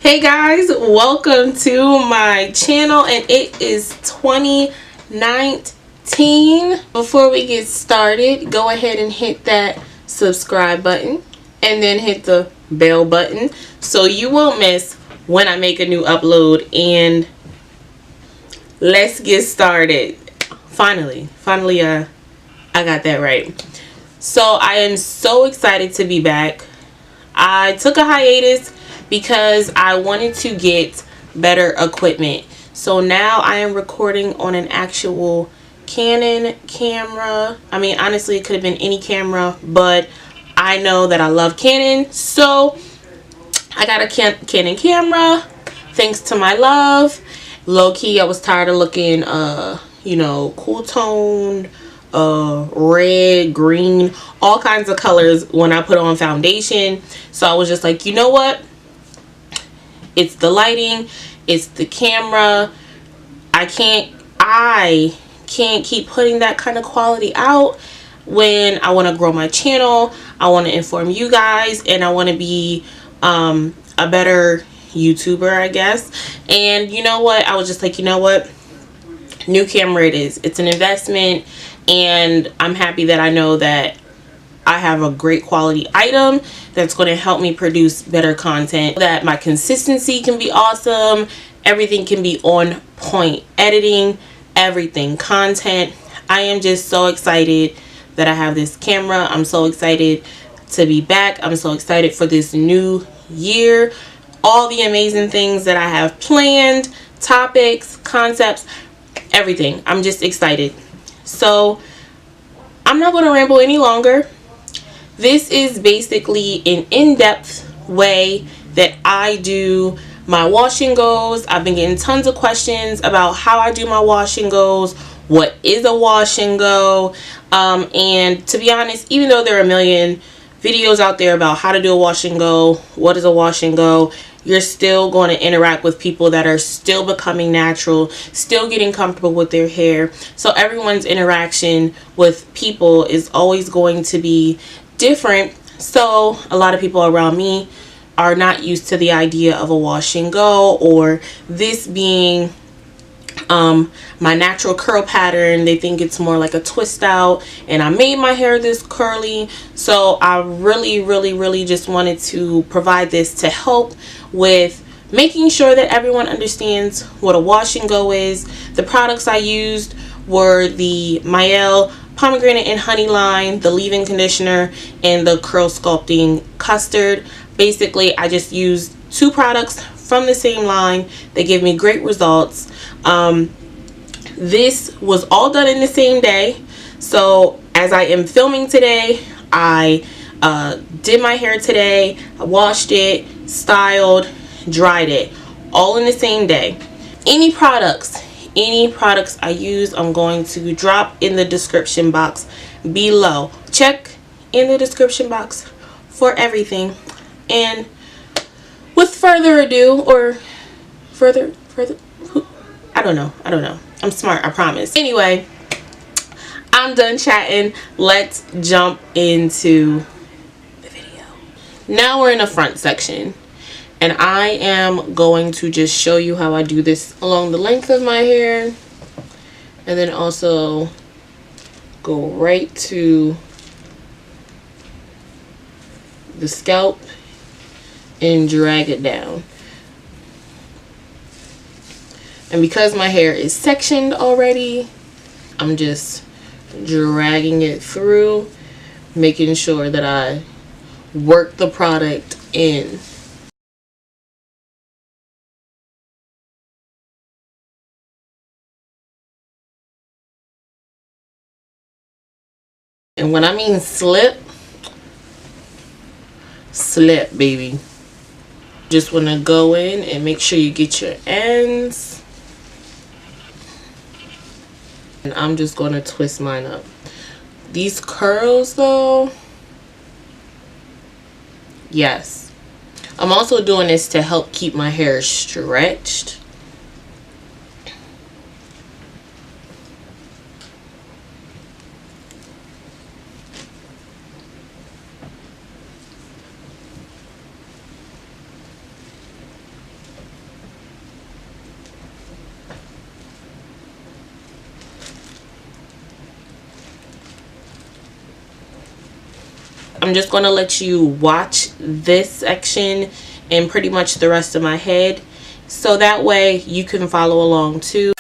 Hey guys, welcome to my channel, and it is 2019. Before we get started, go ahead and hit that subscribe button and then hit the bell button so you won't miss when I make a new upload. And let's get started. Finally I got that right. So I am so excited to be back. I took a hiatus because I wanted to get better equipment. So now I am recording on an actual Canon camera. I mean, honestly, it could have been any camera, but I know that I love Canon, so I got a Canon camera thanks to my love. Low-key, I was tired of looking cool toned, red, green, all kinds of colors when I put on foundation. So I was just like, you know what? It's the lighting, it's the camera. I can't keep putting that kind of quality out when I want to grow my channel. I want to inform you guys, and I want to be a better YouTuber, I guess. And you know what? I was just like, you know what? New camera it is. It's an investment, and I'm happy that I know that I have a great quality item that's going to help me produce better content, that my consistency can be awesome, everything can be on point, editing, everything, content. I am just so excited that I have this camera. I'm so excited to be back. I'm so excited for this new year, all the amazing things that I have planned, topics, concepts, everything. I'm just excited. So I'm not going to ramble any longer. This is basically an in-depth way that I do my wash and goes. I've been getting tons of questions about how I do my wash and goes, what is a wash and go, and to be honest, even though there are a million videos out there about how to do a wash and go, what is a wash and go, you're still going to interact with people that are still becoming natural, still getting comfortable with their hair. So everyone's interaction with people is always going to be different. So a lot of people around me are not used to the idea of a wash and go, or this being my natural curl pattern. They think it's more like a twist out, and I made my hair this curly. So I really just wanted to provide this to help with making sure that everyone understands what a wash and go is. The products I used were the Mielle Pomegranate and Honey line, the leave-in conditioner, and the curl sculpting Custard. Basically, I just used two products from the same line. They gave me great results. This was all done in the same day. So as I am filming today, I did my hair today, I washed it, styled, dried it, all in the same day. Any products I use, I'm going to drop in the description box below. Check in the description box for everything. And with further ado, or further, I don't know. I'm smart, I promise. Anyway, I'm done chatting. Let's jump into the video. Now we're in the front section, and I am going to just show you how I do this along the length of my hair, and then also go right to the scalp and drag it down. And because my hair is sectioned already, I'm just dragging it through, making sure that I work the product in. And when I mean slip, baby. Just want to go in and make sure you get your ends. And I'm just going to twist mine up. These curls though, yes. I'm also doing this to help keep my hair stretched. I'm just going to let you watch this section and pretty much the rest of my head, so that way you can follow along too.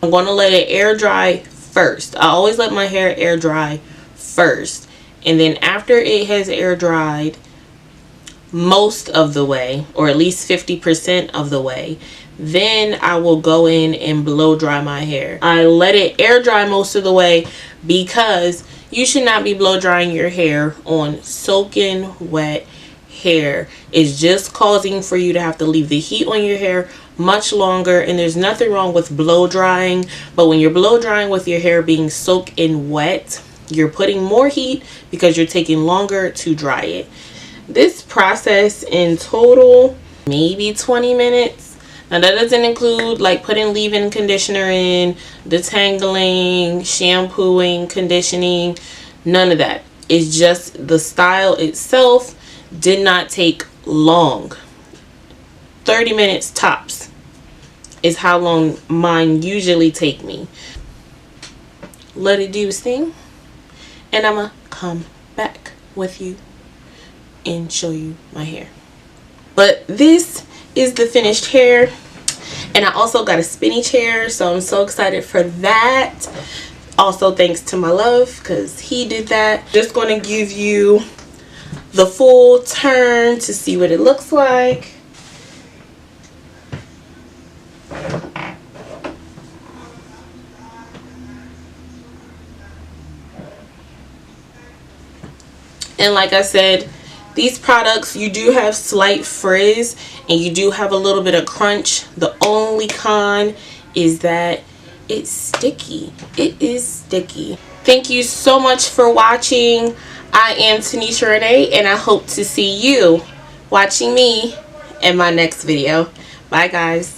I'm going to let it air dry first. I always let my hair air dry first. And then after it has air dried most of the way, or at least 50% of the way, then I will go in and blow dry my hair. I let it air dry most of the way because you should not be blow drying your hair on soaking wet hair. It's just causing for you to have to leave the heat on your hair much longer, and there's nothing wrong with blow drying, but when you're blow drying with your hair being soaked in wet, You're putting more heat because you're taking longer to dry it. This process in total, maybe 20 minutes. Now that doesn't include like putting leave-in conditioner in, detangling, shampooing, conditioning, none of that. It's just the style itself did not take long. 30 minutes tops is how long mine usually take me. Let it do its thing, and I'm gonna come back with you and show you my hair. But this is the finished hair, and I also got a spinny chair, so I'm so excited for that. Also thanks to my love, because he did that. Just going to give you the full turn to see what it looks like. And like I said, these products, you do have slight frizz and you do have a little bit of crunch. The only con is that it's sticky. It is sticky. Thank you so much for watching. I am Taneshiaranaye, and I hope to see you watching me in my next video. Bye guys.